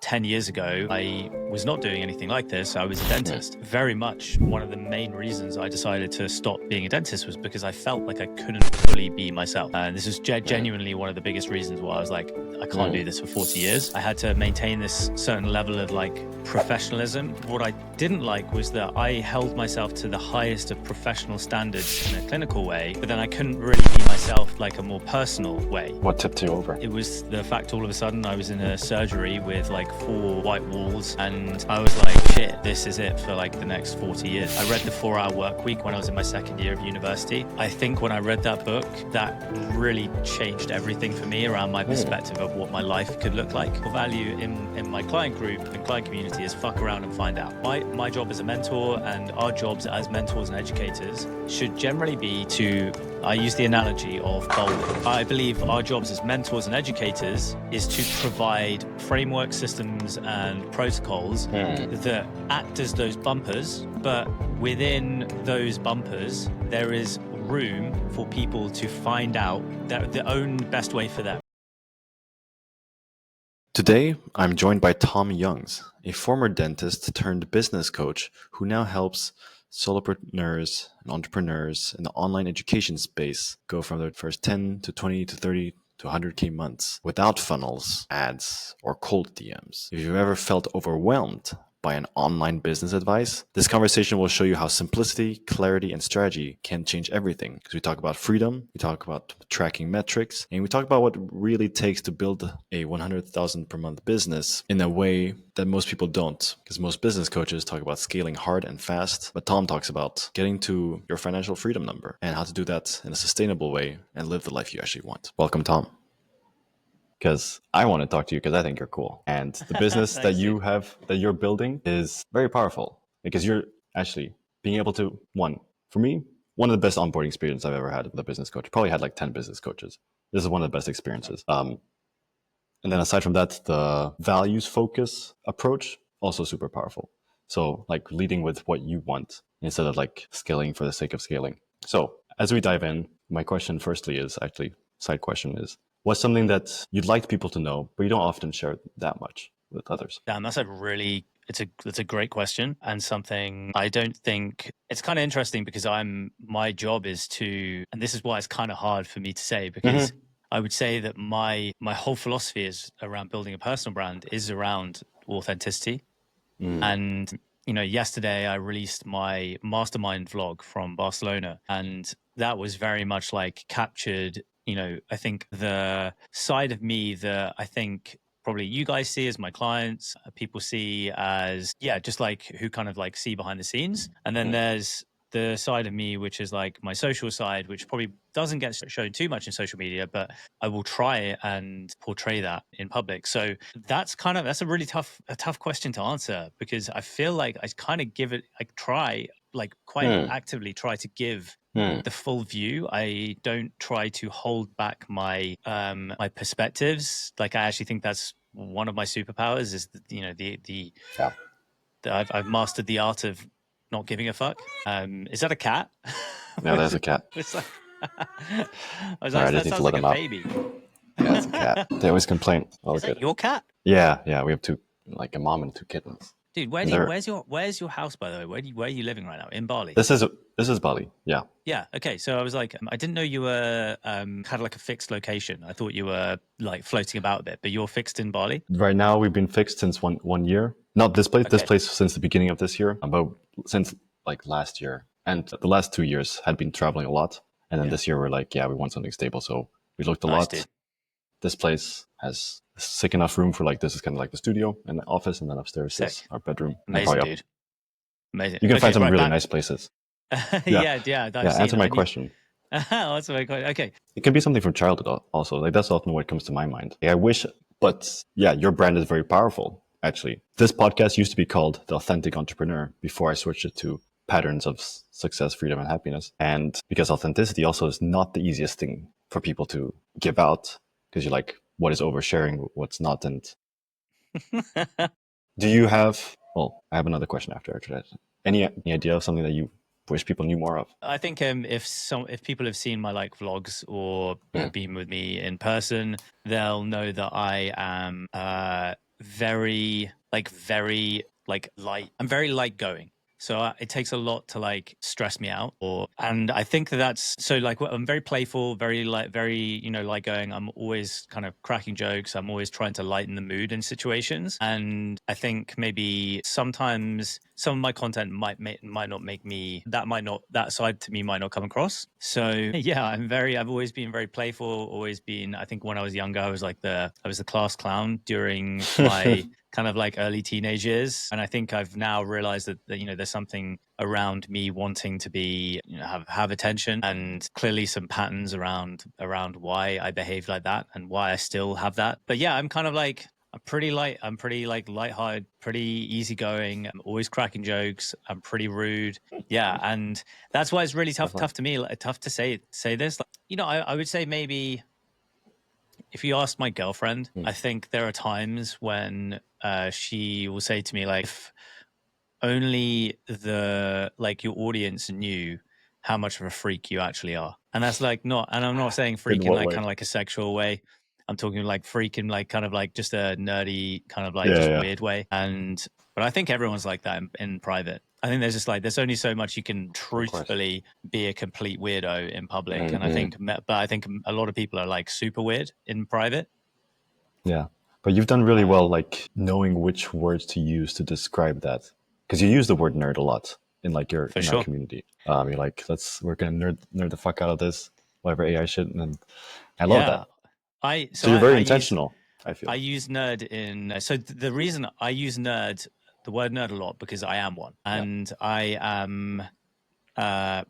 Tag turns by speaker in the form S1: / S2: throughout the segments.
S1: 10 years ago, I was not doing anything like this. I was a dentist. Very much one of the main reasons I decided to stop being a dentist was because I felt like I couldn't fully be myself. And this was genuinely one of the biggest reasons why I was like, I can't do this for 40 years. I had to maintain this certain level of like professionalism. What I didn't like was that I held myself to the highest of professional standards in a clinical way, but then I couldn't really be myself like a more personal way.
S2: What tipped you over?
S1: It was the fact all of a sudden I was in a surgery with like 4 white walls and I was like, shit, this is it for like the next 40 years. I read The 4-Hour Work Week when I was in my second year of university. I think when I read that book, that really changed everything for me around my perspective of what my life could look like. The value in my client group and client community is fuck around and find out. My job as a mentor and our jobs as mentors and educators should generally be to, I use the analogy of bowling. I believe our jobs as mentors and educators is to provide framework systems and protocols that act as those bumpers, but within those bumpers, there is room for people to find out their own best way for them.
S2: Today, I'm joined by Tom Youngs, a former dentist turned business coach who now helps solopreneurs and entrepreneurs in the online education space go from their first 10 to 20 to 30 to 100K months without funnels, ads, or cold DMs. If you've ever felt overwhelmed by an online business advice, this conversation will show you how simplicity, clarity, and strategy can change everything. Because we talk about freedom, we talk about tracking metrics, and we talk about what it really takes to build a 100,000 per month business in a way that most people don't. Because most business coaches talk about scaling hard and fast, but Tom talks about getting to your financial freedom number and how to do that in a sustainable way and live the life you actually want. Welcome, Tom. Because I want to talk to you because I think you're cool. And the business that you have, that you're building is very powerful because you're actually being able to, for me, one of the best onboarding experiences I've ever had with a business coach. Probably had like 10 business coaches. This is one of the best experiences. And then aside from that, the values focus approach, also super powerful. So like leading with what you want instead of like scaling for the sake of scaling. So as we dive in, my question firstly is actually, side question is, what's something that you'd like people to know, but you don't often share that much with others?
S1: Damn, that's it's a great question, and something I don't think, it's kind of interesting because my job is to, and this is why it's kind of hard for me to say, because I would say that my whole philosophy is around building a personal brand is around authenticity. And yesterday I released my mastermind vlog from Barcelona, and that was very much like captured, I think the side of me that I think probably you guys see as my clients, people see as, just like who kind of like see behind the scenes. And then there's the side of me, which is like my social side, which probably doesn't get shown too much in social media, but I will try and portray that in public. So that's a really tough question to answer, because I feel like I kind of quite actively try to give the full view. I don't try to hold back my my perspectives. Like, I actually think that's one of my superpowers is I've mastered the art of not giving a fuck. Is that a cat?
S2: Yeah, there's a cat.
S1: I was
S2: All
S1: like,
S2: right, I
S1: that
S2: just need to
S1: sounds
S2: let
S1: like
S2: him
S1: a
S2: out.
S1: baby.
S2: Yeah, it's a cat. They always complain.
S1: Is that your cat?
S2: Yeah, we have two, like a mom and 2 kittens.
S1: Dude, where's your house, by the way? Where are you living right now? In Bali?
S2: This is Bali. Yeah.
S1: Yeah. Okay. So I was like, I didn't know you were had like a fixed location. I thought you were like floating about a bit, but you're fixed in Bali.
S2: Right now, we've been fixed since one year. Not this place.
S1: Okay.
S2: This place since the beginning of this year, but since like last year, and the last 2 years had been traveling a lot. And then this year we're like, we want something stable. So we looked a lot.
S1: Dude.
S2: This place has sick enough room for like, this is kind of like the studio and the office, and then upstairs is our bedroom.
S1: Amazing, dude. Amazing.
S2: You can find some really nice places.
S1: Answer
S2: my question.
S1: Answer my question. Okay.
S2: It can be something from childhood also. Like, that's often what comes to my mind. I wish, but your brand is very powerful, actually. This podcast used to be called The Authentic Entrepreneur before I switched it to Patterns of Success, Freedom, and Happiness. And because authenticity also is not the easiest thing for people to give out, because you're like, what is oversharing, what's not? And do you have, I have another question after that. Any idea of something that you wish people knew more of?
S1: I think if people have seen my like vlogs or been with me in person, they'll know that I am very light. I'm very light going. So it takes a lot to like stress me out, and I think that's so like I'm very playful, very light going. I'm always kind of cracking jokes. I'm always trying to lighten the mood in situations, and I think maybe sometimes some of my content might not make me that side to me might not come across. So yeah, I've always been very playful. Always been. I think when I was younger, I was the class clown during my kind of like early teenage years. And I think I've now realized that there's something around me wanting to be, have attention, and clearly some patterns around why I behave like that and why I still have that. But yeah, I'm pretty lighthearted, pretty easygoing. I'm always cracking jokes. I'm pretty rude. Yeah. And that's why it's really tough to me, tough to say this. I would say maybe if you ask my girlfriend, I think there are times when she will say to me, like, if only your audience knew how much of a freak you actually are. And that's like and I'm not saying freak in like kind of like a sexual way. I'm talking like freak in like kind of like just a nerdy kind of like weird way. But I think everyone's like that in private. I think there's just like there's only so much you can truthfully be a complete weirdo in public, and I think a lot of people are like super weird in private.
S2: Yeah, but you've done really well, like knowing which words to use to describe that, because you use the word nerd a lot in like our community. You're like, we're gonna nerd the fuck out of this whatever AI shit, and I love that. So you're very intentional. I feel
S1: I use nerd in the reason I use the word nerd a lot because I am one, and I am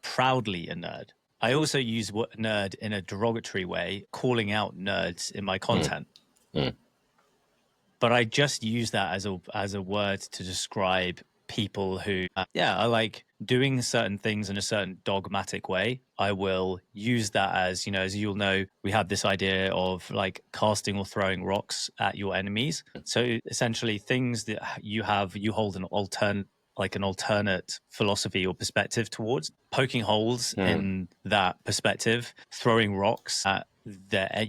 S1: proudly a nerd. I also use nerd in a derogatory way, calling out nerds in my content. But I just use that as a word to describe people who are like doing certain things in a certain dogmatic way. I will use that as you'll know, we have this idea of like casting or throwing rocks at your enemies. So essentially things that you hold an alternate philosophy or perspective towards, poking holes in that perspective, throwing rocks at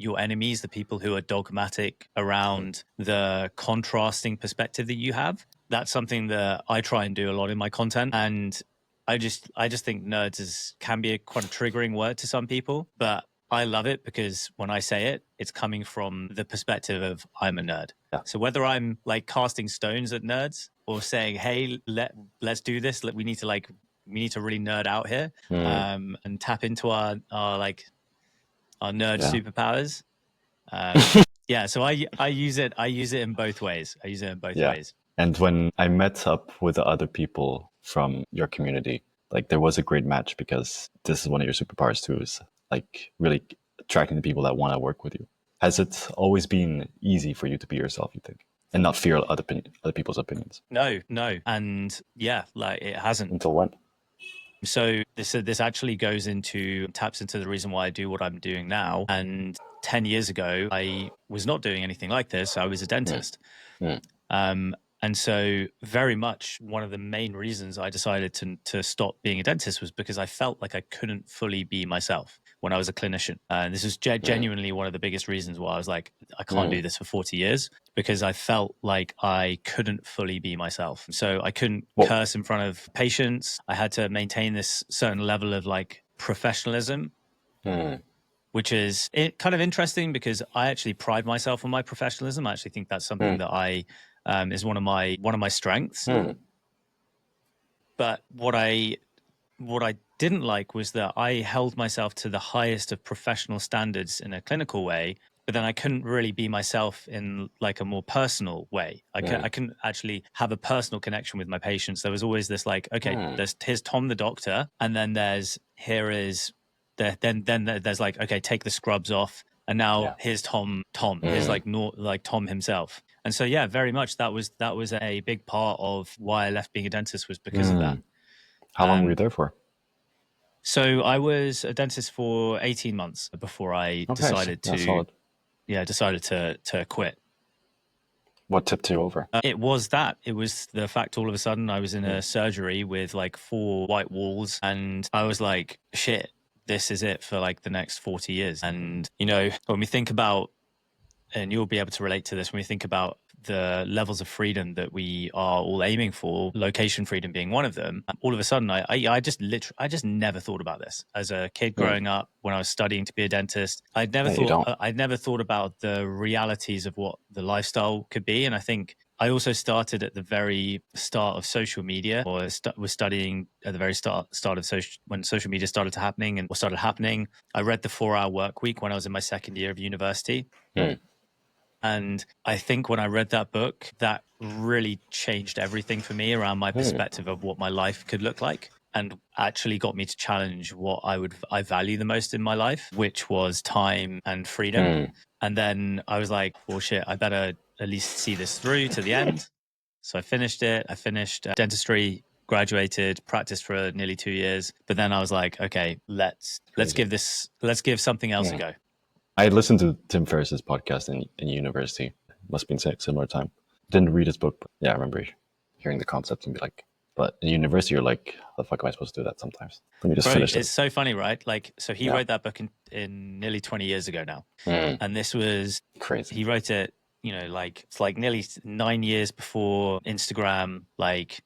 S1: your enemies, the people who are dogmatic around the contrasting perspective that you have. That's something that I try and do a lot in my content. And I just think nerds can be quite a triggering word to some people, but I love it because when I say it, it's coming from the perspective of I'm a nerd. Yeah. So whether I'm like casting stones at nerds or saying, hey, let's do this, we need to really nerd out here and tap into our nerd superpowers. So I use it in both ways.
S2: And when I met up with the other people from your community, like there was a great match because this is one of your superpowers too, is like really attracting the people that want to work with you. Has it always been easy for you to be yourself, you think, and not fear other people's opinions?
S1: No. And like it hasn't.
S2: Until when?
S1: So this actually taps into the reason why I do what I'm doing now. And 10 years ago, I was not doing anything like this. I was a dentist. And so very much one of the main reasons I decided to stop being a dentist was because I felt like I couldn't fully be myself when I was a clinician. And this is genuinely one of the biggest reasons why I was like, I can't do this for 40 years, because I felt like I couldn't fully be myself. So I couldn't curse in front of patients. I had to maintain this certain level of like professionalism, which is kind of interesting because I actually pride myself on my professionalism. I actually think that's something that I is one of my strengths. But what I didn't like was that I held myself to the highest of professional standards in a clinical way, but then I couldn't really be myself in like a more personal way. I couldn't actually have a personal connection with my patients. There was always this like, okay, here's Tom the doctor, and then there's like, okay, take the scrubs off, and now here's Tom. Here's like Tom himself. And so very much that was a big part of why I left being a dentist, was because of that.
S2: How long were you there for?
S1: So I was a dentist for 18 months before I decided to quit.
S2: What tipped you over?
S1: It was the fact all of a sudden I was in a surgery with like 4 white walls, and I was like, shit, this is it for like the next 40 years. And when we think about, and you'll be able to relate to this, when we think about the levels of freedom that we are all aiming for, location freedom being one of them, all of a sudden I just never thought about this as a kid growing up when I was studying to be a dentist. I'd never thought about the realities of what the lifestyle could be. And I think I also started at the very start of social media, or was studying at the very start of when social media started happening. I read The 4-Hour Work Week when I was in my second year of university. And I think when I read that book, that really changed everything for me around my perspective of what my life could look like, and actually got me to challenge what I value the most in my life, which was time and freedom. And then I was like, well, shit, I better at least see this through to the end. So I finished it. I finished dentistry, graduated, practiced for nearly 2 years. But then I was like, okay, let's give something else a go.
S2: I listened to Tim Ferriss's podcast in university. Must have been similar time. Didn't read his book, but yeah, I remember hearing the concept and be like, but in university, you're like, how the fuck am I supposed to do that sometimes? Let me just finish it.
S1: It's so funny, right? Like, so he wrote that book in nearly 20 years ago now. And this was
S2: crazy.
S1: He wrote it, like, it's like nearly 9 years before Instagram, like,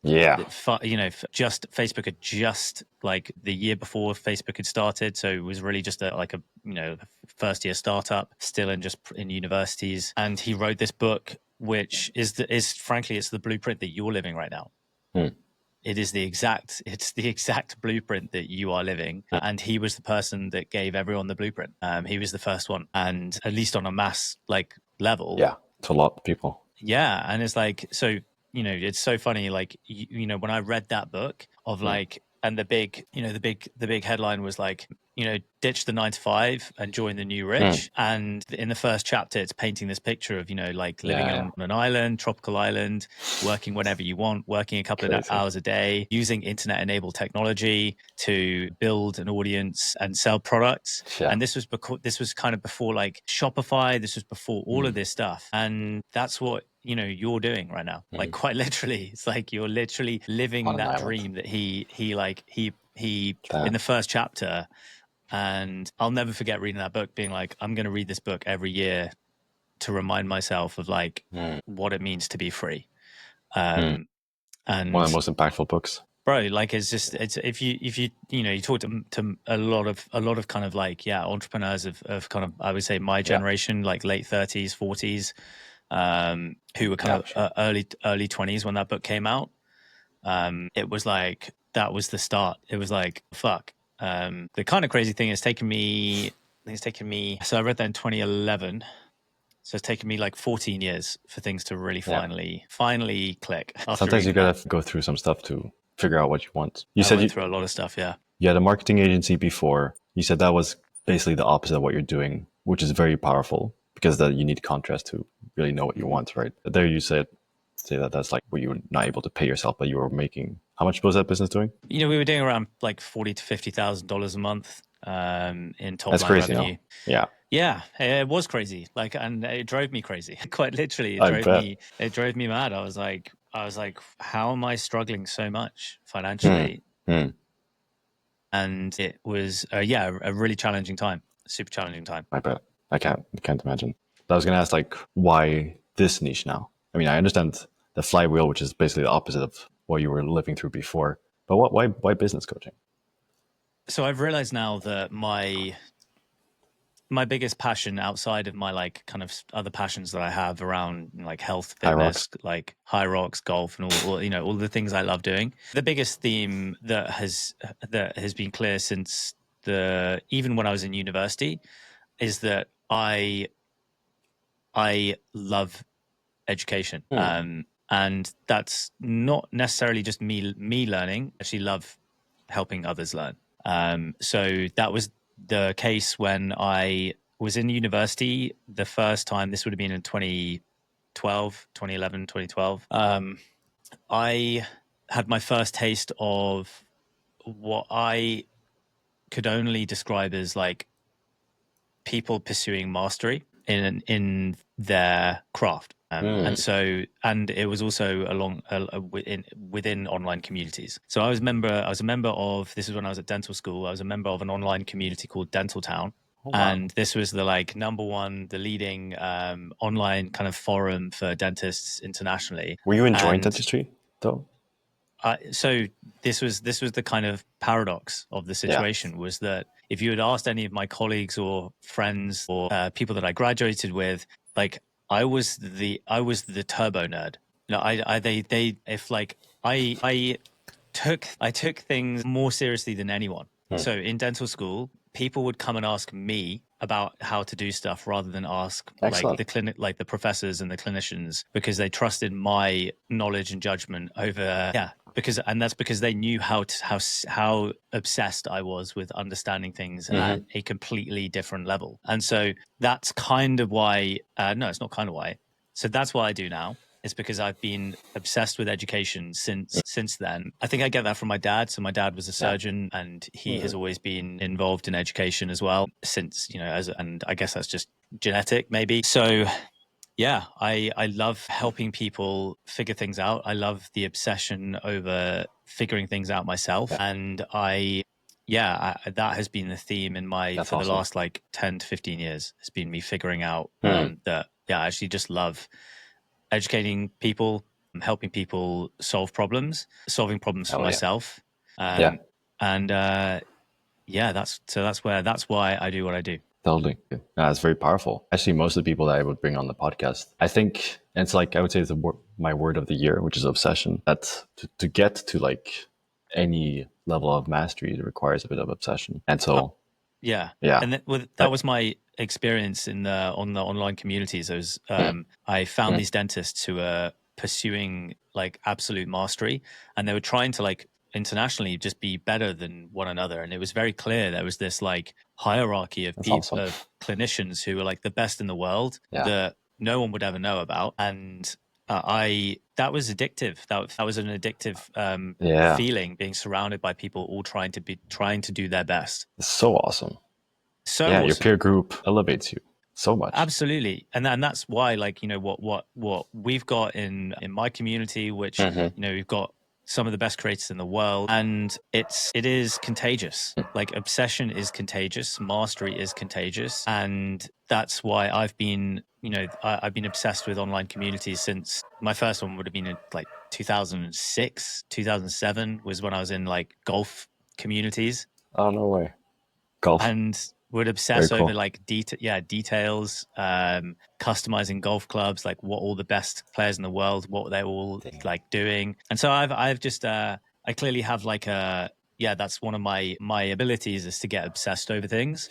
S1: just Facebook had just, like, the year before Facebook had started. So it was really just a first year startup, still in universities. And he wrote this book, which is frankly, it's the blueprint that you're living right now. It's the exact blueprint that you are living. And he was the person that gave everyone the blueprint. He was the first one. And at least on a mass level.
S2: Yeah. It's a lot of people.
S1: Yeah. And it's like, so, it's so funny. Like, when I read that book of and the big headline was like, ditch the 9 to 5 and join the new rich. And in the first chapter, it's painting this picture of, living on an island, tropical island, working whenever you want, working a couple of hours a day, using internet enabled technology to build an audience and sell products. Yeah. And this was kind of before Shopify. This was before all of this stuff. And that's what, you're doing right now. Like, quite literally, it's like you're literally living that dream that he in the first chapter. And I'll never forget reading that book, being like, I'm going to read this book every year to remind myself of what it means to be free. And
S2: one of the most impactful books,
S1: bro. Like, it's if you talk to a lot of kind of entrepreneurs of kind of, I would say, my generation, like late 30s, 40s, who were kind of early 20s when that book came out. It was like, that was the start. It was like, fuck. The kind of crazy thing is so I read that in 2011. So it's taken me like 14 years for things to really finally click.
S2: Sometimes you gotta go through some stuff to figure out what you want. You
S1: said you went through a lot of stuff. Yeah.
S2: You had a marketing agency before. You said that was basically the opposite of what you're doing, which is very powerful, because that you need contrast to really know what you want, right? There you say that's like where you were not able to pay yourself, but you were making, how much was that business doing?
S1: We were doing around like $40,000 to $50,000 a month in top line
S2: crazy,
S1: revenue.
S2: No?
S1: Yeah, it was crazy. Like, and it drove me crazy. Quite literally, it drove me mad. I was like, how am I struggling so much financially? And it was a really challenging time, super challenging time.
S2: I bet. I can't imagine. I was gonna ask, like, why this niche now? I mean, I understand the flywheel, which is basically the opposite of what you were living through before. But why business coaching?
S1: So I've realized now that my biggest passion outside of my kind of other passions that I have around health, fitness, high rocks, golf, and all the things I love doing. The biggest theme that has been clear since even when I was in university is that I love education. And that's not necessarily just me learning. I actually love helping others learn. So that was the case when I was in university the first time. This would have been in 2011, 2012. I had my first taste of what I could only describe as people pursuing mastery in their craft. And it was also within online communities. So I was a member of, this is when I was at dental school, I was a member of an online community called Dental Town.
S2: Oh, wow.
S1: And this was the like number one, the leading online kind of forum for dentists internationally.
S2: Were you enjoying
S1: And
S2: dentistry though?
S1: so this was the kind of paradox of the
S2: Yeah.
S1: situation, was that if you had asked any of my colleagues or friends or people that I graduated with, like I was the turbo nerd. You know, I took things more seriously than anyone. So in dental school, people would come and ask me about how to do stuff rather than ask
S2: Excellent.
S1: like the professors and the clinicians, because they trusted my knowledge and judgment over that's because they knew how obsessed I was with understanding things at a completely different level. And so that's kind of why no, it's not kind of why. So that's what I do now. It's because I've been obsessed with education since then. I think I get that from my dad. So my dad was a surgeon, and he has always been involved in education as well since, you know, and I guess that's just genetic maybe. So yeah, I love helping people figure things out. I love the obsession over figuring things out myself. And that has been the theme in
S2: That's
S1: for the
S2: awesome.
S1: last like 10 to 15 years. It's been me figuring out that, I actually just love educating people, helping people solving problems for myself. And that's why I do what I do.
S2: Totally. It's very powerful. Actually, most of the people that I would bring on the podcast, I think it's like, I would say it's my word of the year, which is obsession. That to get to like any level of mastery, it requires a bit of obsession. And so,
S1: yeah. And that was my experience on the online communities. I found these dentists who are pursuing like absolute mastery, and they were trying to like internationally just be better than one another. And it was very clear there was this like hierarchy of people, of clinicians who were like the best in the world that no one would ever know about. And that was addictive. That was an addictive feeling, being surrounded by people all trying to do their best.
S2: It's so awesome.
S1: So
S2: yeah,
S1: awesome.
S2: Your peer group elevates you so much.
S1: Absolutely. And that's why, like, you know, what we've got in my community, which, you know, we've got some of the best creators in the world, and it is contagious. Like, obsession is contagious, mastery is contagious. And that's why I've been, you know, I've been obsessed with online communities since my first one would have been in like 2006, 2007 was when I was in like golf communities.
S2: Oh, no way. Golf.
S1: And would obsess over like details, customizing golf clubs, like what all the best players in the world, what they're all like doing. And so I've just I clearly have like that's one of my abilities, is to get obsessed over things.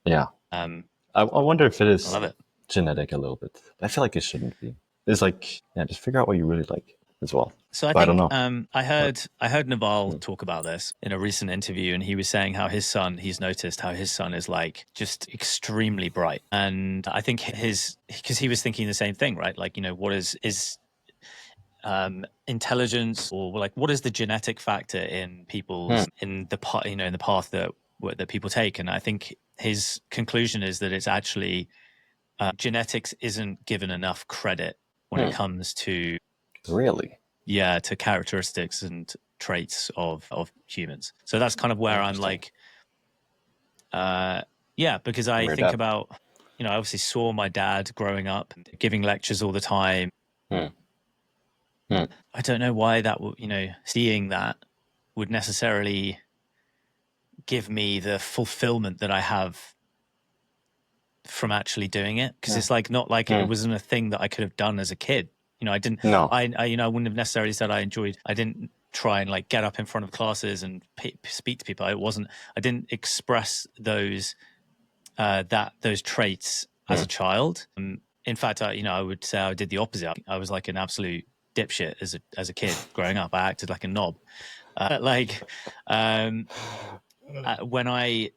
S2: Yeah. I wonder if it is
S1: I love it.
S2: genetic a little bit. I feel like it shouldn't be. It's like, just figure out what you really like as well.
S1: So I think I heard Naval talk about this in a recent interview, and he was saying how he's noticed how his son is like just extremely bright. And I think because he was thinking the same thing, right? Like, you know, what is intelligence, or like what is the genetic factor in people's in the path that people take? And I think his conclusion is that it's actually genetics isn't given enough credit when it comes to to characteristics and traits of humans. So that's kind of where I'm like, because I think about, you know, I obviously saw my dad growing up and giving lectures all the time. I don't know why that would, you know, seeing that would necessarily give me the fulfillment that I have from actually doing it, because it's like not like it wasn't a thing that I could have done as a kid. You know, I didn't.
S2: No.
S1: I wouldn't have necessarily said I didn't try and like get up in front of classes and speak to people. I didn't express those traits as a child. In fact, I would say I did the opposite. I was like an absolute dipshit as a kid growing up. I acted like a knob. When I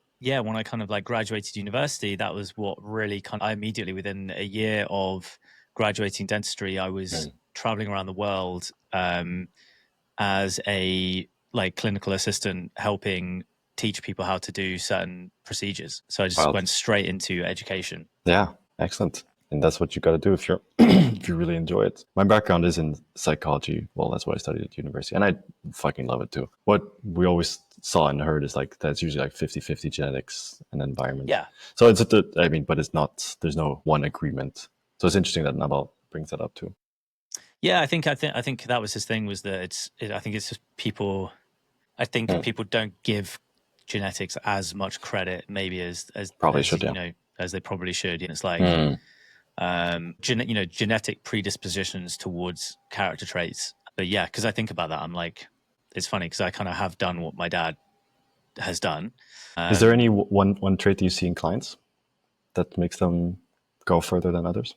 S1: kind of like graduated university, that was what really I immediately, within a year of graduating dentistry, I was traveling around the world as a like clinical assistant, helping teach people how to do certain procedures. So I just went straight into education.
S2: Yeah, excellent. and that's what you got to do if you're if you really enjoy it. My background is in psychology. Well, that's what I studied at university, and I fucking love it too. What we always saw and heard is like that's usually like 50-50 genetics and environment.
S1: Yeah.
S2: So it's I mean, but it's not. There's no one agreement. So it's interesting that Naval brings that up too.
S1: Yeah, I think that was his thing, was that I think it's just people. I think people don't give genetics as much credit maybe as
S2: Probably
S1: as,
S2: should,
S1: you
S2: yeah.
S1: know, as they probably should. And it's like genetic predispositions towards character traits. But yeah, because I think about that, I'm like, it's funny because I kind of have done what my dad has done.
S2: Is there any one trait that you see in clients that makes them go further than others?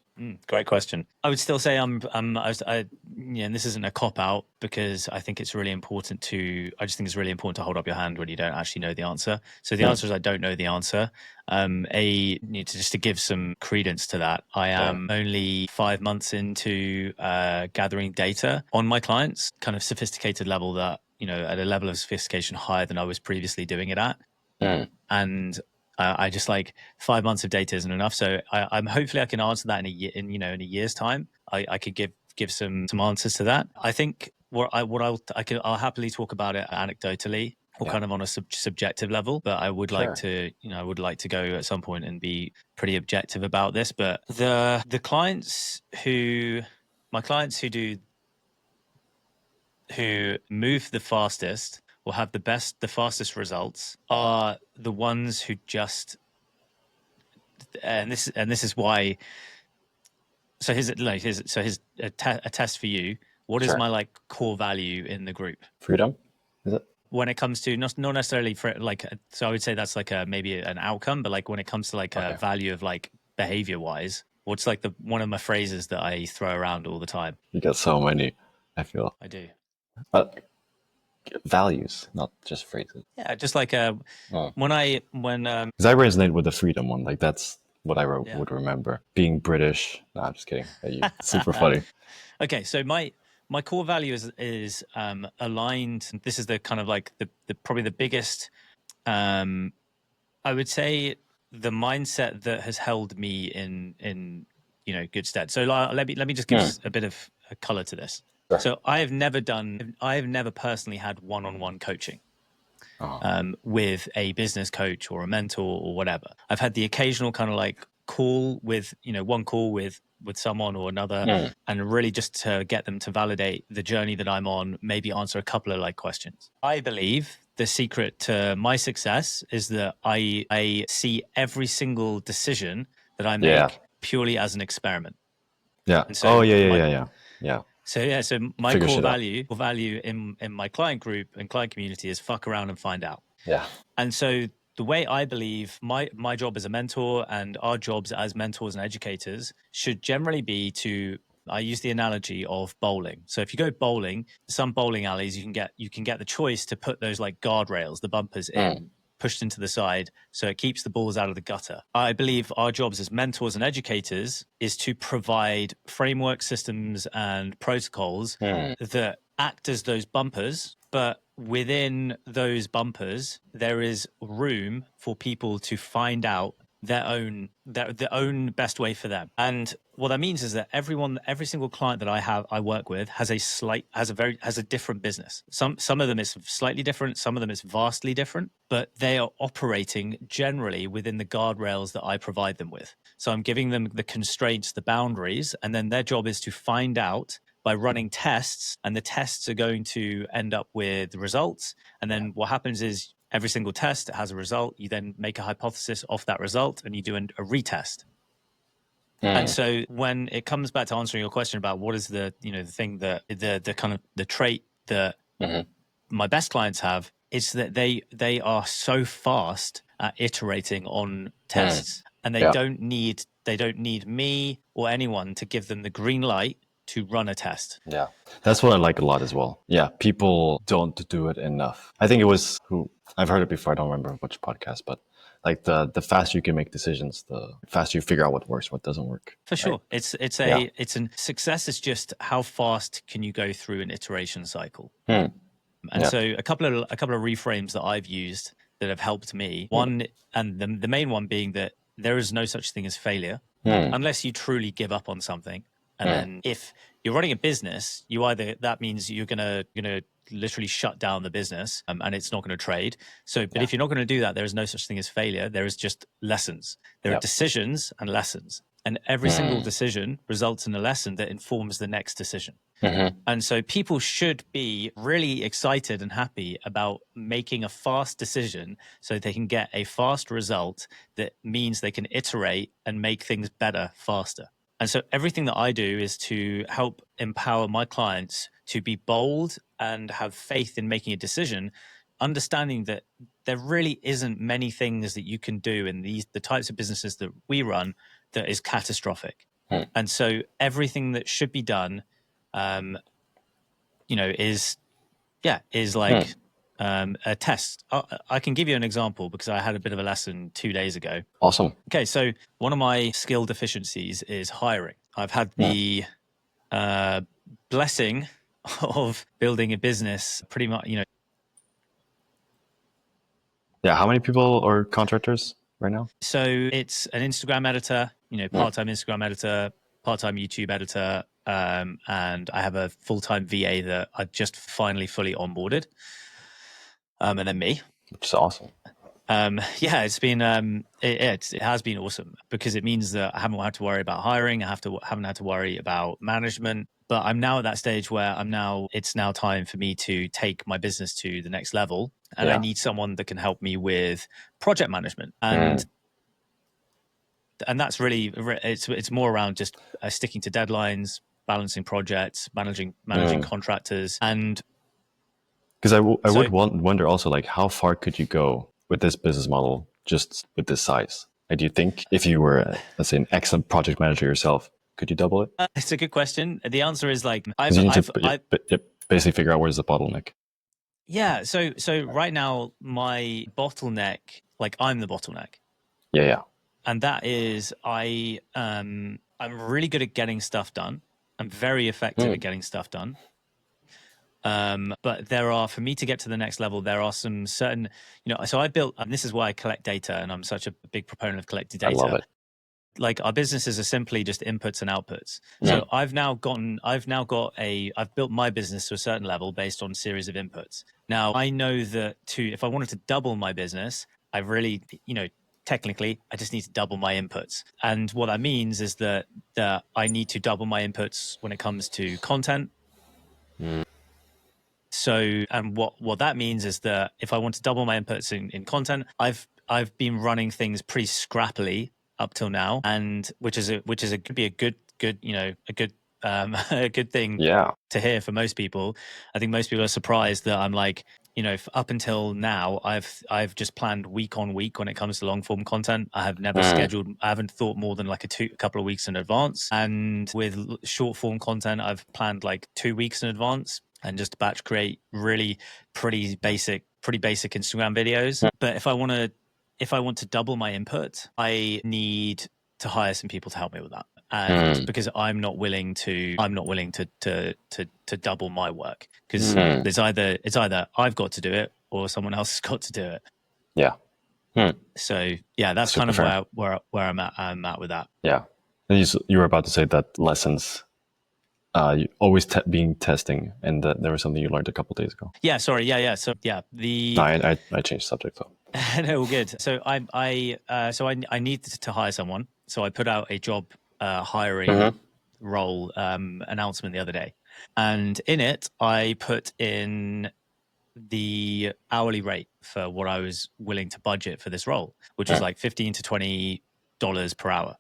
S1: Great question. I would still say and this isn't a cop out, because I think it's really important I just think it's really important to hold up your hand when you don't actually know the answer. So the answer is I don't know the answer. Just to give some credence to that, I am only 5 months into gathering data on my clients, kind of sophisticated level that, at a level of sophistication higher than I was previously doing it at. And I just like 5 months of data isn't enough. So I'm hopefully I can answer that in a year's time. I could give some answers to that. I think I'll happily talk about it anecdotally or kind of on a subjective level, but I would like to, I would like to go at some point and be pretty objective about this. But my clients who move the fastest or have the fastest results are the ones who just, and this is why. So here's a test for you. What is my like core value in the group?
S2: Freedom, is it?
S1: When it comes to not necessarily for like, so I would say that's like maybe an outcome, but like when it comes to like a value of like behavior wise, what's like one of my phrases that I throw around all the time?
S2: You got so many, I feel.
S1: I do.
S2: Values, not just phrases.
S1: Yeah, just like because
S2: I resonate with the freedom one. Like that's what I would remember. Being British. No, I'm just kidding. Super funny.
S1: Okay, so my core value is aligned. This is the kind of like the probably the biggest. I would say the mindset that has held me in good stead. So let me just give a bit of a color to this. Sure. So I have never personally had one-on-one coaching with a business coach or a mentor or whatever. I've had the occasional kind of like call with, one call with someone or another, and really just to get them to validate the journey that I'm on, maybe answer a couple of like questions. I believe the secret to my success is that I see every single decision that I make purely as an experiment.
S2: Yeah.
S1: So
S2: yeah.
S1: So my core value in my client group and client community is fuck around and find out.
S2: Yeah.
S1: And so the way I believe my job as a mentor and our jobs as mentors and educators should generally be I use the analogy of bowling. So if you go bowling, some bowling alleys, you can get the choice to put those like guardrails, the bumpers in, pushed into the side, so it keeps the balls out of the gutter. I believe our jobs as mentors and educators is to provide framework systems and protocols that act as those bumpers, but within those bumpers, there is room for people to find out their own best way for them. And what that means is that every single client that I work with has a different business. Some of them is slightly different, some of them is vastly different, but they are operating generally within the guardrails that I provide them with. So I'm giving them the constraints, the boundaries, and then their job is to find out by running tests, and the tests are going to end up with results. And then what happens is every single test has a result. You then make a hypothesis off that result and you do a retest. And so when it comes back to answering your question about what is the thing that the kind of the trait that my best clients have, it's that they are so fast at iterating on tests, and they don't need me or anyone to give them the green light to run a test.
S2: Yeah. That's what I like a lot as well. Yeah. People don't do it enough. I think it was I've heard it before. I don't remember which podcast, but like the faster you can make decisions, the faster you figure out what works, what doesn't work.
S1: For sure. Success is just how fast can you go through an iteration cycle. And so a couple of reframes that I've used that have helped me. One, and the main one being that there is no such thing as failure. unless you truly give up on something. And then if you're running a business, that means you're gonna literally shut down the business, and it's not going to trade. So, but if you're not going to do that, there is no such thing as failure. There is just lessons. There are decisions and lessons, and every single decision results in a lesson that informs the next decision. And so people should be really excited and happy about making a fast decision so they can get a fast result that means they can iterate and make things better faster. And so everything that I do is to help empower my clients to be bold and have faith in making a decision, understanding that there really isn't many things that you can do in the types of businesses that we run that is catastrophic. And so everything that should be done, is like a test. I can give you an example because I had a bit of a lesson 2 days ago.
S2: Awesome.
S1: Okay, so one of my skill deficiencies is hiring. I've had the blessing of building a business pretty much,
S2: Yeah, how many people are contractors right now?
S1: So it's an Instagram editor, part-time Instagram editor, part-time YouTube editor, and I have a full-time VA that I just finally fully onboarded, and then me.
S2: Which is awesome.
S1: It's been it has been awesome because it means that I haven't had to worry about hiring. Haven't had to worry about management. But I'm now at that stage where it's now time for me to take my business to the next level, and I need someone that can help me with project management and that's really it's more around just sticking to deadlines, balancing projects, managing contractors, and
S2: because I would wonder also, like, how far could you go with this business model just with this size? Do you think if you were, let's say, an excellent project manager yourself, could you double it?
S1: It's a good question. The answer is like
S2: you need to basically figure out where's the bottleneck.
S1: Yeah. So right now my bottleneck, like I'm the bottleneck.
S2: Yeah.
S1: And that is I'm really good at getting stuff done. I'm very effective at getting stuff done. But for me to get to the next level, there are some certain, so I built, and this is why I collect data, and I'm such a big proponent of collecting data.
S2: I love it.
S1: Like our businesses are simply just inputs and outputs. So I've built my business to a certain level based on a series of inputs. Now I know that if I wanted to double my business, I really, technically, I just need to double my inputs. And what that means is that I need to double my inputs when it comes to content. So, and what that means is that if I want to double my inputs in content, I've been running things pretty scrappily up till now, and which could be a good a good thing to hear for most people. I think most people are surprised that I'm like, up until now, I've just planned week on week when it comes to long form content. I have never scheduled. I haven't thought more than like a couple of weeks in advance. And with short form content, I've planned like 2 weeks in advance and just batch create really pretty basic Instagram videos. But if I want to double my input, I need to hire some people to help me with that. And because I'm not willing to double my work, because it's either I've got to do it or someone else has got to do it.
S2: Yeah.
S1: So yeah, that's super kind of where I'm at with that.
S2: Yeah. And you were about to say that lessons, you always being testing, and there was something you learned a couple of days ago.
S1: Yeah. Sorry. Yeah. So yeah,
S2: I changed subject though.
S1: No, good. So I needed to hire someone, so I put out a job hiring role announcement the other day, and in it I put in the hourly rate for what I was willing to budget for this role, which is like $15 to $20 per hour,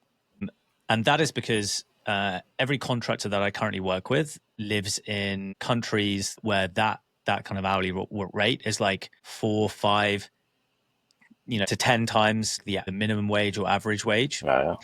S1: and that is because every contractor that I currently work with lives in countries where that kind of hourly rate is like 4, 5, to 10 times the minimum wage or average wage. So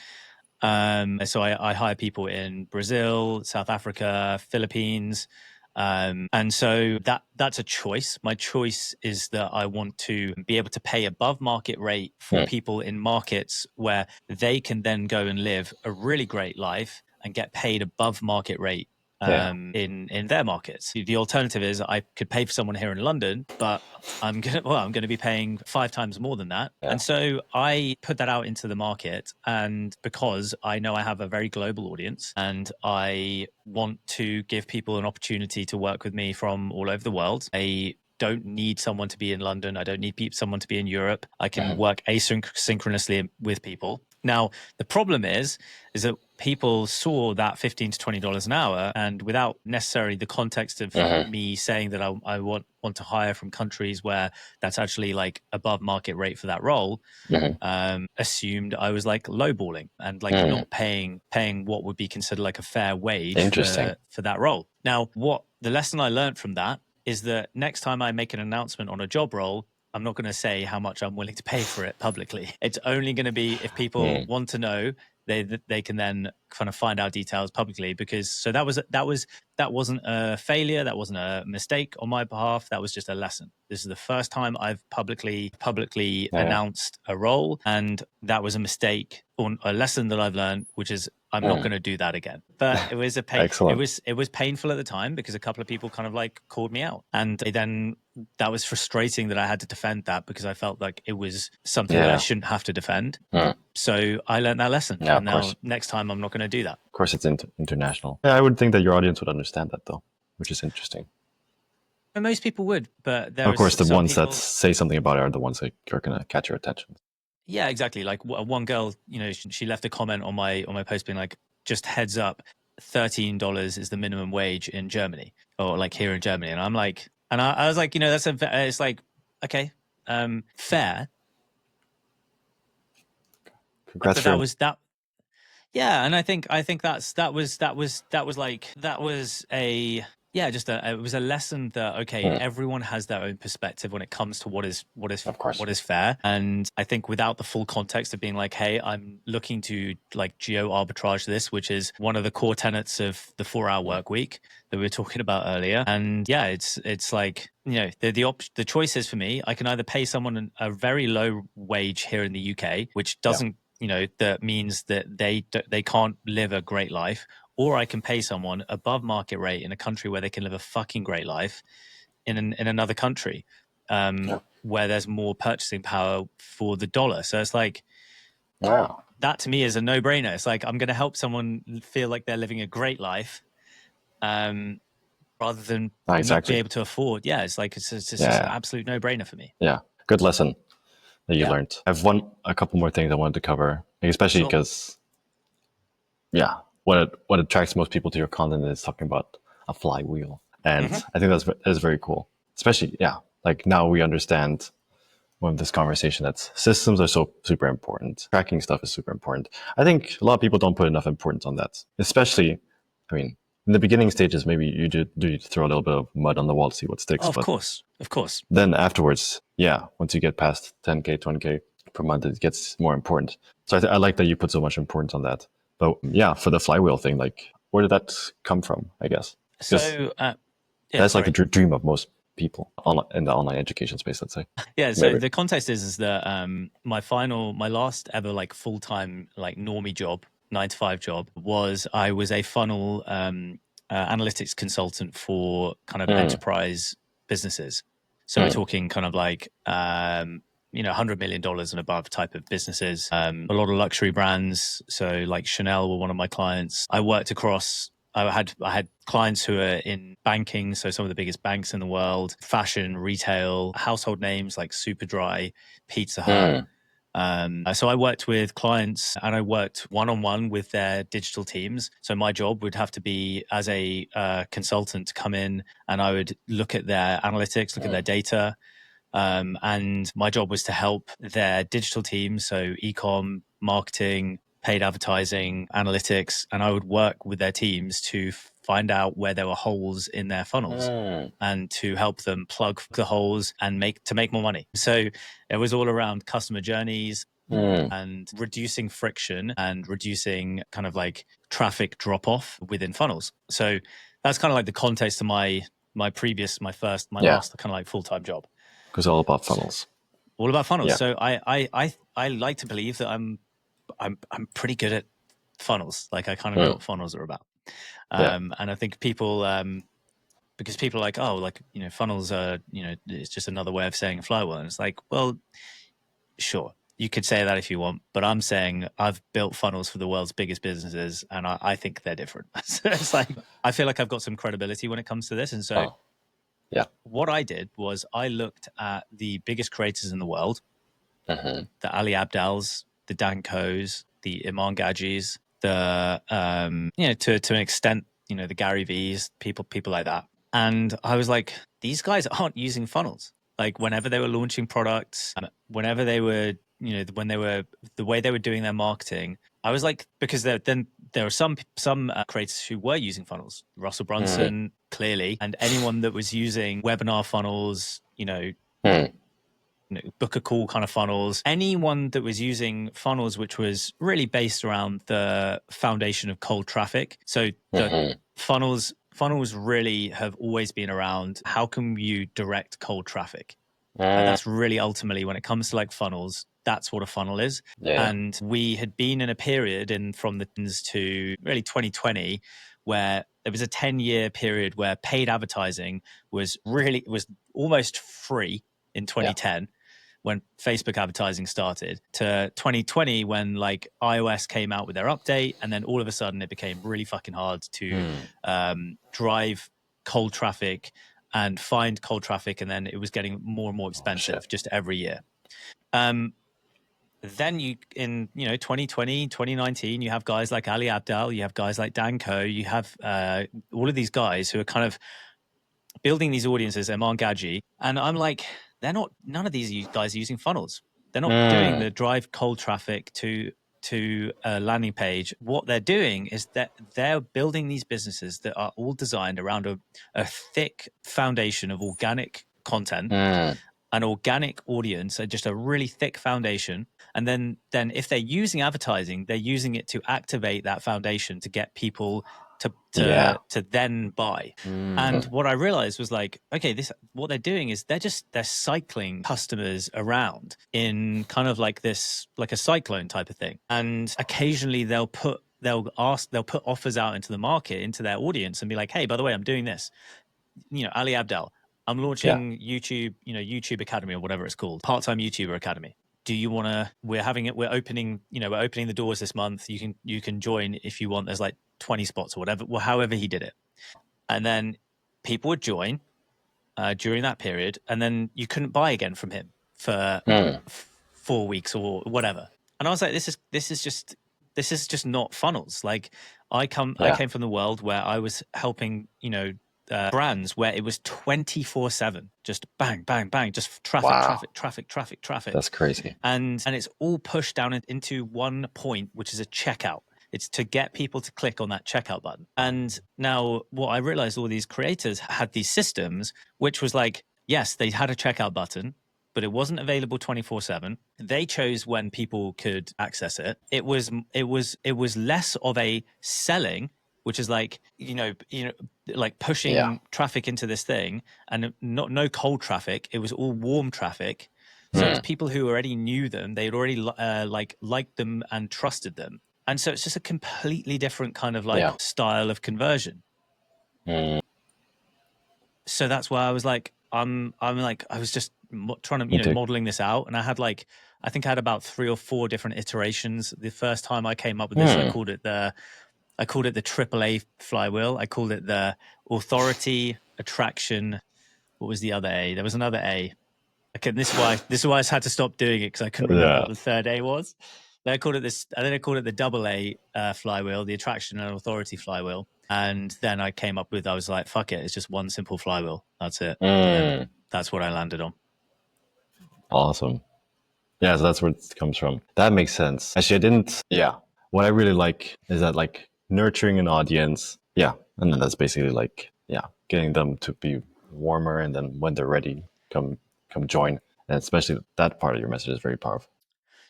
S1: I hire people in Brazil, South Africa, Philippines. And so that's a choice. My choice is that I want to be able to pay above market rate for people in markets where they can then go and live a really great life and get paid above market rate in their markets. The alternative is I could pay for someone here in London, but I'm going to be paying 5 times more than that.
S2: Yeah.
S1: And so I put that out into the market, and because I know I have a very global audience and I want to give people an opportunity to work with me from all over the world, I don't need someone to be in London. I don't need someone to be in Europe. I can work asynchronously with people. Now, the problem is that people saw that $15 to $20 an hour, and without necessarily the context of me saying that I want to hire from countries where that's actually like above market rate for that role, assumed I was like lowballing and like not paying what would be considered like a fair wage for that role. Now, what the lesson I learned from that is that next time I make an announcement on a job role, I'm not going to say how much I'm willing to pay for it publicly. It's only going to be if people want to know, they can then kind of find out details publicly. Because so that wasn't a failure, that wasn't a mistake on my behalf. That was just a lesson. This is the first time I've publicly announced a role, and that was a mistake or a lesson that I've learned, which is I'm not going to do that again. But it was it was painful at the time because a couple of people kind of like called me out, and then that was frustrating that I had to defend that because I felt like it was something that I shouldn't have to defend. So I learned that lesson, and now next time I'm not going to do that.
S2: Of course, it's international. Yeah, I would think that your audience would understand that though, which is interesting.
S1: And most people would, but
S2: of course, the ones that say something about it are the ones that are going to catch your attention.
S1: Yeah, exactly. Like one girl, she left a comment on my post being like, just heads up, $13 is the minimum wage in Germany, or like here in Germany. And I'm like, and I was like, it's like, okay, fair.
S2: Congrats
S1: but that was that. Yeah. And I think that was a, yeah, it was a lesson that, okay, everyone has their own perspective when it comes to what is fair. And I think without the full context of being like, hey, I'm looking to like geo arbitrage this, which is one of the core tenets of the 4-hour work week that we were talking about earlier. And yeah, it's like, the choice is for me, I can either pay someone a very low wage here in the UK, which doesn't, that means that they can't live a great life, or I can pay someone above market rate in a country where they can live a fucking great life in another country, where there's more purchasing power for the dollar. So it's like, that to me is a no-brainer. It's like, I'm going to help someone feel like they're living a great life, rather than not be able to afford. Yeah, it's like, it's just an absolute no-brainer for me.
S2: Yeah, good lesson that you learned. I have a couple more things I wanted to cover, especially because, what attracts most people to your content is talking about a flywheel. And I think that's very cool. Especially, like now we understand when this conversation that systems are so super important. Tracking stuff is super important. I think a lot of people don't put enough importance on that. Especially, I mean, in the beginning stages, maybe you do throw a little bit of mud on the wall to see what sticks.
S1: Of course.
S2: Then afterwards, once you get past 10K, 20K per month, it gets more important. So I like that you put so much importance on that. But for the flywheel thing, like, where did that come from, I guess?
S1: So
S2: that's like the dream of most people in the online education space, let's say.
S1: Yeah, so the context is that my last ever like full-time like normie job, 9-to-5 job, was I was a funnel analytics consultant for kind of enterprise businesses. So we're talking kind of like $100 million and above type of businesses, a lot of luxury brands. So like Chanel were one of my clients. I worked across, I had clients who are in banking, so some of the biggest banks in the world, fashion, retail, household names like Superdry, Pizza Hut. So I worked with clients, and I worked one-on-one with their digital teams. So my job would have to be, as a consultant, to come in and I would look at their analytics, look at their data. And my job was to help their digital teams, so e-com, marketing, paid advertising, analytics, and I would work with their teams to find out where there were holes in their funnels and to help them plug the holes and make more money. So it was all around customer journeys and reducing friction and reducing kind of like traffic drop off within funnels. So that's kind of like the context of my last kind of like full-time job.
S2: Because all about funnels.
S1: All about funnels. Yeah. So I like to believe that I'm pretty good at funnels. Like I kind of know what funnels are about. And I think people, because people are like, oh, like, funnels are, it's just another way of saying flywheel. And it's like, well, sure, you could say that if you want, but I'm saying I've built funnels for the world's biggest businesses, and I think they're different. So it's like, I feel like I've got some credibility when it comes to this. And so what I did was I looked at the biggest creators in the world, the Ali Abdals, the Dan Kohs, the Iman Gadzhis, the, to an extent, the Gary V's, people like that. And I was like, these guys aren't using funnels. Like whenever they were launching products, whenever they were, when they were, the way they were doing their marketing, I was like, because then there were some creators who were using funnels, Russell Brunson, clearly, and anyone that was using webinar funnels, book a call kind of funnels, anyone that was using funnels, which was really based around the foundation of cold traffic. So the funnels really have always been around how can you direct cold traffic? That's really ultimately when it comes to like funnels, that's what a funnel is. And we had been in a period from the tens to really 2020 where there was a 10-year period where paid advertising was almost free in 2010 when Facebook advertising started, to 2020 when like iOS came out with their update, and then all of a sudden it became really fucking hard to drive cold traffic and find cold traffic, and then it was getting more and more expensive just every year. Then in 2020, 2019, you have guys like Ali Abdal, you have guys like Dan Koh, you have all of these guys who are kind of building these audiences, Iman Gadzhi, and I'm like, none of these guys are using funnels. They're not doing the drive cold traffic to a landing page. What they're doing is that they're building these businesses that are all designed around a thick foundation of organic content, an organic audience, just a really thick foundation. And then if they're using advertising, they're using it to activate that foundation to get people to then buy. And what I realized was like, okay, what they're doing is they're cycling customers around in kind of like this, like a cyclone type of thing. And occasionally they'll put offers out into the market, into their audience, and be like, hey, by the way, I'm doing this. Ali Abdal, I'm launching YouTube Academy or whatever it's called, part-time YouTuber Academy. Do you want to, we're opening the doors this month. You can join if you want. There's like 20 spots or whatever, however he did it. And then people would join during that period, and then you couldn't buy again from him for 4 weeks or whatever. And I was like, this is just not funnels. Like I came from the world where I was helping, brands where it was 24/7, just bang, bang, bang, just traffic.
S2: That's crazy.
S1: And it's all pushed down into one point, which is a checkout. It's to get people to click on that checkout button. And now what I realized, all these creators had these systems, which was like, yes, they had a checkout button, but it wasn't available 24/7. They chose when people could access it. It was less of a selling, which is like, like pushing traffic into this thing, and no cold traffic. It was all warm traffic. So it's people who already knew them. They'd already liked them and trusted them. And so it's just a completely different kind of like style of conversion. So that's why I was like, I was just trying to, modeling this out. And I think I had about 3 or 4 different iterations. The first time I came up with this, I called it the AAA flywheel. I called it the authority, attraction. What was the other A? There was another A. This is why I had to stop doing it, because I couldn't remember what the third A was. Then I called it this. And then I called it the double A flywheel, the attraction and authority flywheel. And then I came up with, I was like, fuck it, it's just one simple flywheel. That's it. And that's what I landed on.
S2: Awesome. Yeah, so that's where it comes from. That makes sense. Actually, I didn't. Yeah. What I really like is that like nurturing an audience. Yeah. And then that's basically like, getting them to be warmer. And then when they're ready, come join. And especially that part of your message is very powerful.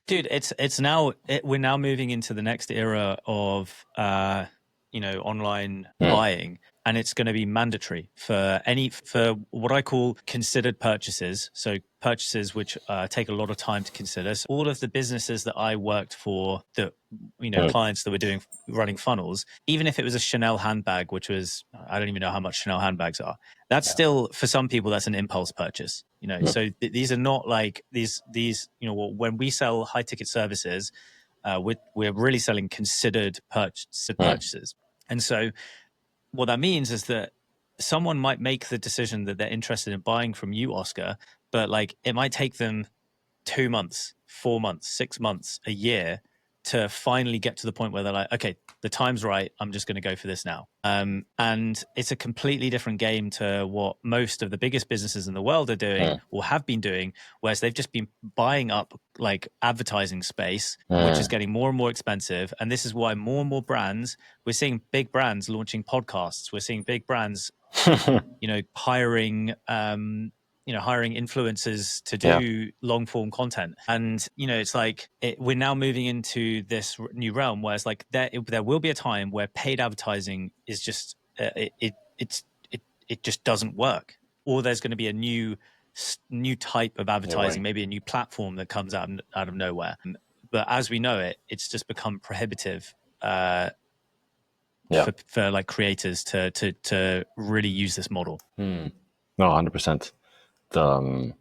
S1: Dude, we're now moving into the next era of online buying, and it's going to be mandatory for what I call considered purchases. So purchases which take a lot of time to consider. So all of the businesses that I worked for, that clients that were running funnels, even if it was a Chanel handbag, which was, I don't even know how much Chanel handbags are, that's still, for some people, that's an impulse purchase. So these are not like these when we sell high ticket services, we're really selling considered purchases. And so what that means is that someone might make the decision that they're interested in buying from you, Oscar, but like it might take them 2 months, 4 months, 6 months, a year to finally get to the point where they're like, okay, the time's right, I'm just going to go for this now. And it's a completely different game to what most of the biggest businesses in the world are doing or have been doing, whereas they've just been buying up like advertising space, which is getting more and more expensive. And this is why more and more brands, we're seeing big brands launching podcasts. We're seeing big brands, hiring hiring influencers to do long form content. And, it's like we're now moving into this new realm where it's like there will be a time where paid advertising is just, it just doesn't work. Or there's going to be a new type of advertising, maybe a new platform that comes out of nowhere. But as we know it, it's just become prohibitive for like creators to really use this model.
S2: No, 100%. You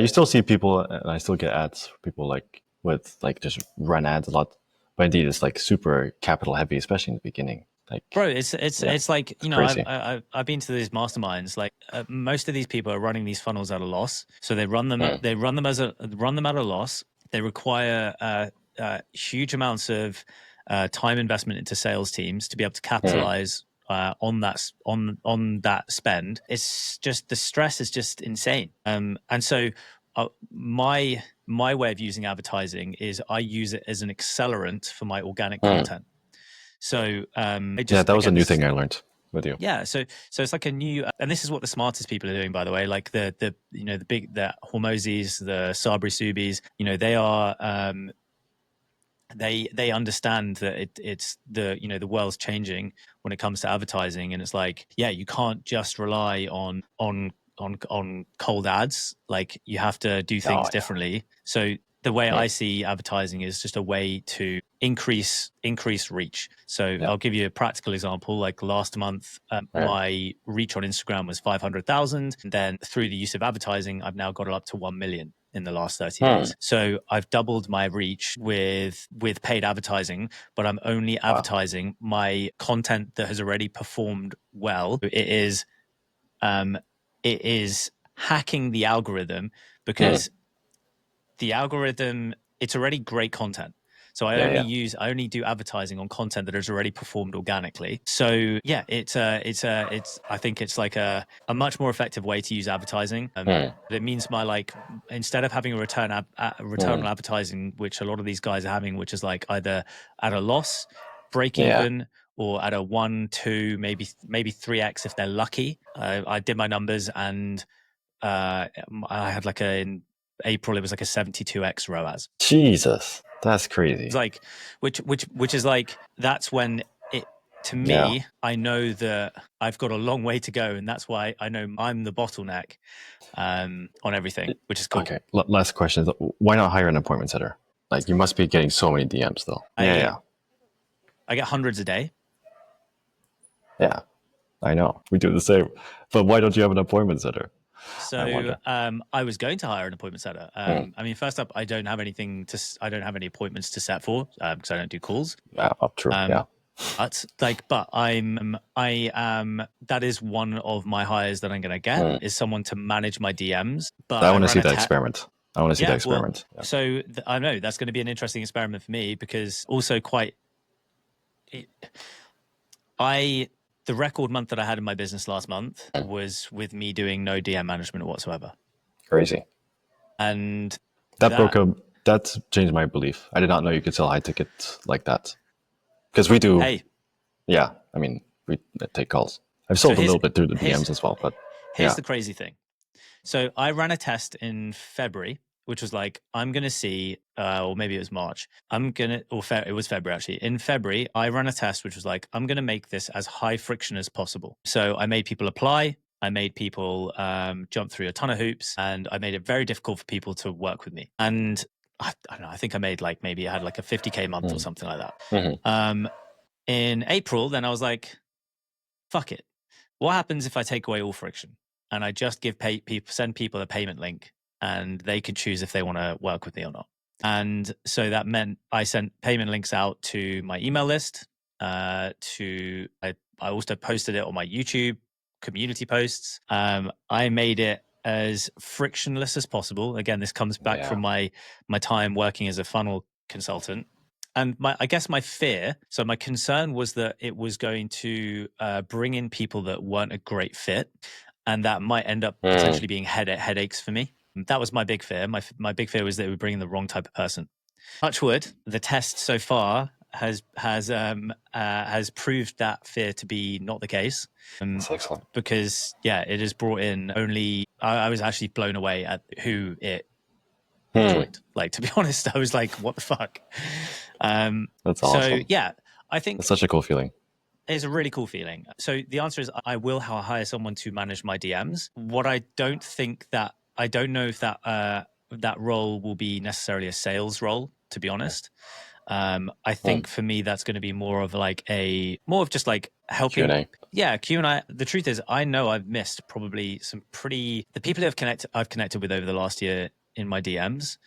S2: still see people, and I still get ads for people like with like just run ads a lot, but indeed it's like super capital heavy, especially in the beginning. Like,
S1: bro, it's like I've been to these masterminds. Like most of these people are running these funnels at a loss, so they run them at a loss. They require huge amounts of time investment into sales teams to be able to capitalize on that spend. It's just, the stress is just insane. And so my way of using advertising is I use it as an accelerant for my organic content. So
S2: that was a new thing I learned with you.
S1: Yeah, so it's like a new, and this is what the smartest people are doing, by the way. Like the Hormozis, the Sabri Subis, they are they understand that it's the world's changing when it comes to advertising, and it's like, you can't just rely on cold ads. Like you have to do things differently. So the way I see advertising is just a way to increase reach. So I'll give you a practical example. Like last month, my reach on Instagram was 500,000. And then through the use of advertising, I've now got it up to 1 million in the last 30 days. So I've doubled my reach with paid advertising, but I'm only advertising my content that has already performed well. It is hacking the algorithm, because the algorithm, it's already great content. So I only do advertising on content that has already performed organically. So I think it's like a much more effective way to use advertising. It means instead of having a return on advertising, which a lot of these guys are having, which is like either at a loss, break even, or at a 1, 2, maybe 3x if they're lucky. I did my numbers, and I had in April, it was like a 72x ROAS.
S2: Jesus, that's crazy.
S1: It's like, which is like, that's when it, to me, I know that I've got a long way to go, and that's why I know I'm the bottleneck on everything, which is cool.
S2: Okay, last question. Why not hire an appointment setter? Like, you must be getting so many DMs though.
S1: I get hundreds a day.
S2: Yeah, I know. We do the same. But why don't you have an appointment setter?
S1: So I was going to hire an appointment setter. I mean, first up, I don't have any appointments to set for, because I don't do calls.
S2: True.
S1: But that is one of my hires that I'm going to get, is someone to manage my DMs. But
S2: I want to see that experiment. I want to see that experiment.
S1: Well, so I know that's going to be an interesting experiment for me, because also the record month that I had in my business last month was with me doing no DM management whatsoever.
S2: Crazy.
S1: And
S2: that changed my belief. I did not know you could sell high tickets like that. Because we do.
S1: Hey.
S2: Yeah. I mean, we take calls. I've sold a little bit through the DMs as well, but
S1: here's the crazy thing. So I ran a test in February, which was like, I'm going to see, or maybe it was March. It was February actually. In February, I ran a test, which was like, I'm going to make this as high friction as possible. So I made people apply. I made people jump through a ton of hoops, and I made it very difficult for people to work with me. And I don't know, I think I made like, maybe I had like a 50K month or something like that. In April, then I was like, fuck it. What happens if I take away all friction and I just send people a payment link and they can choose if they want to work with me or not? And so that meant I sent payment links out to my email list. I also posted it on my YouTube community posts. I made it as frictionless as possible. Again, this comes back from my time working as a funnel consultant. And I guess my fear, so my concern was that it was going to bring in people that weren't a great fit, and that might end up potentially being headaches for me. That was my big fear. My big fear was that it would bring in the wrong type of person. Touch wood, the test so far has proved that fear to be not the case.
S2: That's excellent.
S1: Because it has brought in only. I was actually blown away at who it joined. Like, to be honest, I was like, what the fuck?
S2: That's awesome.
S1: So yeah, I think
S2: it's such a cool feeling.
S1: It's a really cool feeling. So the answer is I will hire someone to manage my DMs. What I don't know if that role will be necessarily a sales role, to be honest. I think for me, that's going to be more of just like helping.
S2: Q&A.
S1: Yeah, Q&A. The truth is, I know I've missed probably the people who I've connected with over the last year in my DMs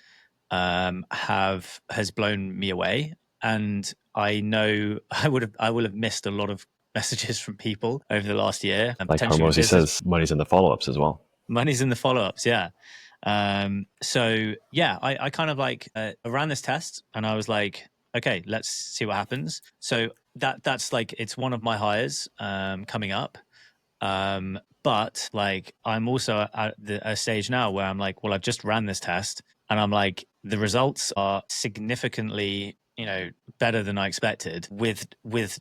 S1: has blown me away. And I know I will have missed a lot of messages from people over the last year. And
S2: like Hormozy says, money's in the follow-ups as well.
S1: Money's in the follow-ups, yeah. So yeah, I kind of like ran this test and I was like, okay, let's see what happens. So that's like, it's one of my hires coming up. But like, I'm also at a stage now where I'm like, well, I've just ran this test and I'm like, the results are significantly, better than I expected with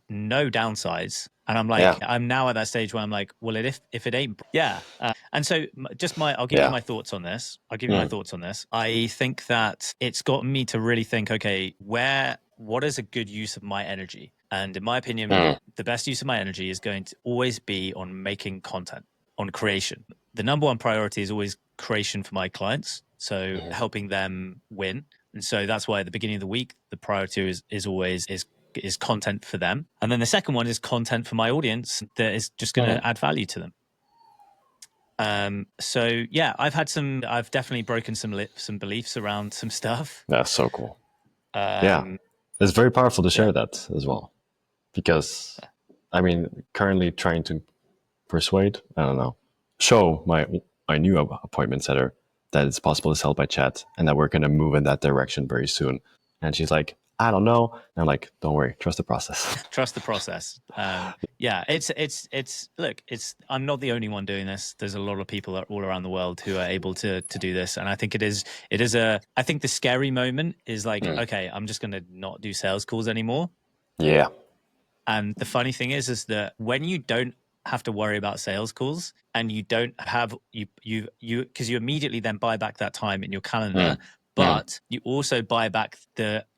S1: no downsides. And I'm like, I'm now at that stage where I'm like, well, if it ain't, and so I'll give you my thoughts on this. I think that it's gotten me to really think, okay, what is a good use of my energy? And in my opinion, the best use of my energy is going to always be on making content, on creation. The number one priority is always creation for my clients. So helping them win. And so that's why at the beginning of the week, the priority is always content for them. And then the second one is content for my audience that is just going to add value to them. So yeah, I've definitely broken some beliefs around some stuff.
S2: That's so cool. It's very powerful to share that as well. Because I mean, currently trying to persuade, show my new appointment setter that it's possible to sell by chat and that we're going to move in that direction very soon. And she's like, I don't know. And I'm like, don't worry, trust the process.
S1: Trust the process. Look, I'm not the only one doing this. There's a lot of people all around the world who are able to do this. And I think I think the scary moment is like, okay, I'm just going to not do sales calls anymore.
S2: Yeah.
S1: And the funny thing is that when you don't have to worry about sales calls and you don't have because you immediately then buy back that time in your calendar, but you also buy back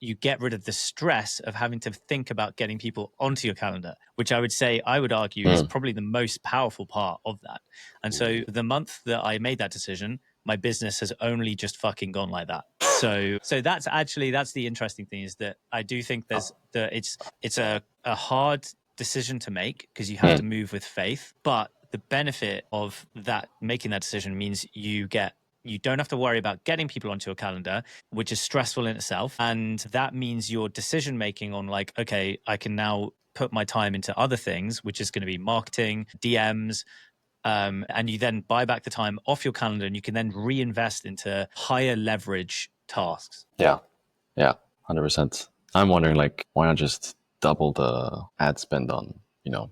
S1: you get rid of the stress of having to think about getting people onto your calendar, which I would argue is probably the most powerful part of that. And so the month that I made that decision, my business has only just fucking gone like that. So that's the interesting thing, is that I do think it's a hard decision to make because you have to move with faith, but the benefit of that, making that decision, means you don't have to worry about getting people onto your calendar, which is stressful in itself. And that means your decision making on like, okay, I can now put my time into other things, which is going to be marketing, DMs, and you then buy back the time off your calendar and you can then reinvest into higher leverage tasks.
S2: Yeah. 100%. I'm wondering, like, why not just double the ad spend on,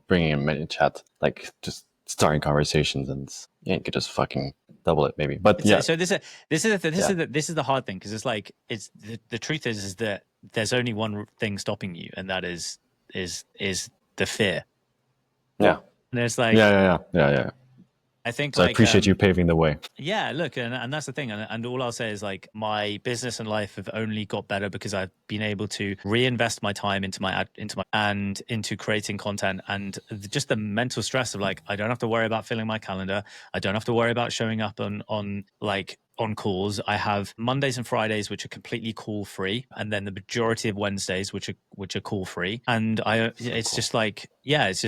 S2: bringing in many chat, like just starting conversations, and you could just fucking double it maybe. But
S1: so this is the hard thing, because it's like, the truth is that there's only one thing stopping you, and that is the fear.
S2: Yeah.
S1: And it's like,
S2: yeah.
S1: I think
S2: So I
S1: like
S2: appreciate you paving the way.
S1: yeah, look, and that's the thing, and all I'll say is like my business and life have only got better because I've been able to reinvest my time into and into creating content, and just the mental stress of like I don't have to worry about filling my calendar, I don't have to worry about showing up on calls. I have Mondays and Fridays which are completely call free, and then the majority of Wednesdays which are call free, and it's just like yeah, it's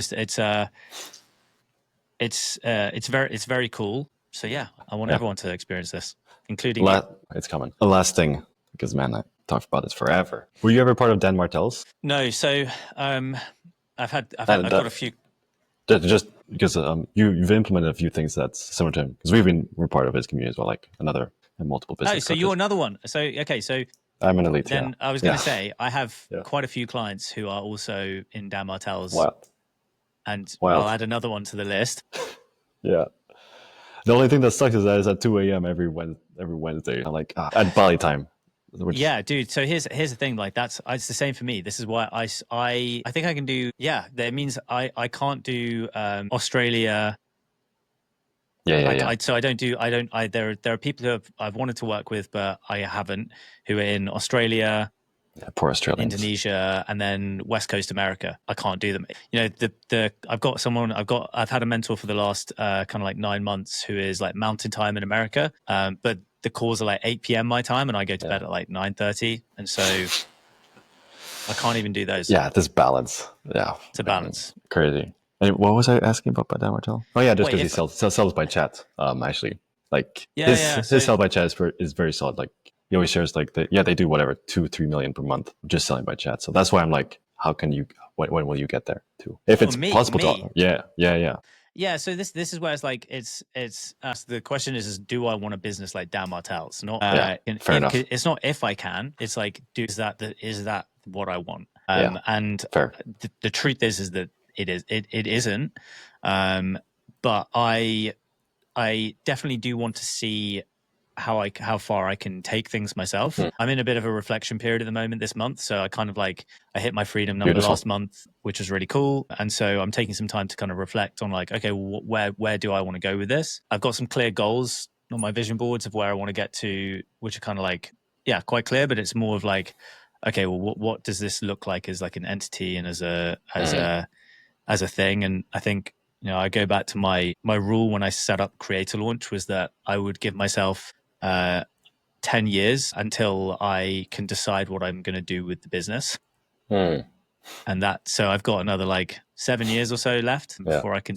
S1: very cool. So yeah, I want everyone to experience this, including you.
S2: It's coming. The last thing, because man, I talked about this forever. Were you ever part of Dan Martell's?
S1: No, so I've got a few.
S2: Just because you've implemented a few things that's similar to him, because we're part of his community as well, like another and multiple business.
S1: Oh, so you're another one. So okay, so
S2: I'm an elite.
S1: then I was going to say I have
S2: Yeah.
S1: quite a few clients who are also in Dan Martell's, and
S2: Wild.
S1: I'll add another one to the list.
S2: Yeah. The only thing that sucks is that it's at 2 a.m. every Wednesday. I'm like at Bali time.
S1: Yeah, dude. So here's the thing. Like it's the same for me. This is why I think I can do. Yeah, that means I can't do Australia.
S2: Yeah.
S1: So I don't do. There are people who I've wanted to work with, but I haven't. Who are in Australia.
S2: Yeah, poor Australians.
S1: Indonesia, and then West Coast America. I can't do them. You know, I've had a mentor for the last kind of like 9 months who is like mountain time in America. But the calls are like 8 p.m. my time, and I go to bed at like 9:30, and so I can't even do those.
S2: Yeah, this balance. Yeah,
S1: it's a balance.
S2: Crazy. And what was I asking about by Dan Martell? Oh yeah, just because he sells by chat. Actually, like his sell by chat is very solid. Like he always shares like they do whatever 2-3 million per month just selling by chat. So that's why I'm like, how can you? When will you get there too? If it's possible to, yeah.
S1: Yeah, so this is where it's like it's the question is do I want a business like Dan Martell's? Not
S2: fair enough.
S1: It's not if I can. It's like is that what I want? And the truth is that it isn't. But I definitely do want to see how far I can take things myself. I'm in a bit of a reflection period at the moment this month. So I kind of like, I hit my freedom number last month, which was really cool. And so I'm taking some time to kind of reflect on like, okay, where do I want to go with this? I've got some clear goals on my vision boards of where I want to get to, which are kind of like, yeah, quite clear, but it's more of like, okay, well, what does this look like as like an entity and as a thing? And I think, you know, I go back to my rule when I set up Creator Launch was that I would give myself 10 years until I can decide what I'm going to do with the business. And so I've got another like 7 years or so left before I can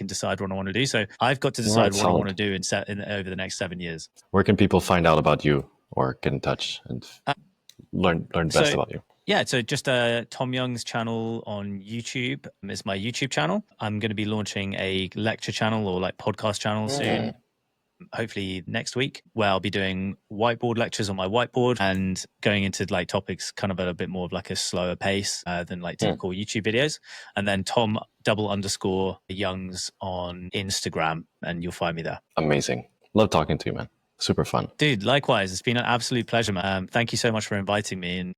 S1: decide what I want to do. So I've got to decide what I want to do over the next 7 years.
S2: Where can people find out about you or get in touch and learn best about you?
S1: Yeah, so just Tom Young's channel on YouTube is my YouTube channel. I'm going to be launching a lecture channel or like podcast channel soon. Hopefully next week, where I'll be doing whiteboard lectures on my whiteboard and going into like topics kind of at a bit more of like a slower pace than like typical YouTube videos. And then Tom _Youngs on Instagram, and you'll find me there.
S2: Amazing. Love talking to you, man. Super fun.
S1: Dude, likewise. It's been an absolute pleasure, man. Thank you so much for inviting me. And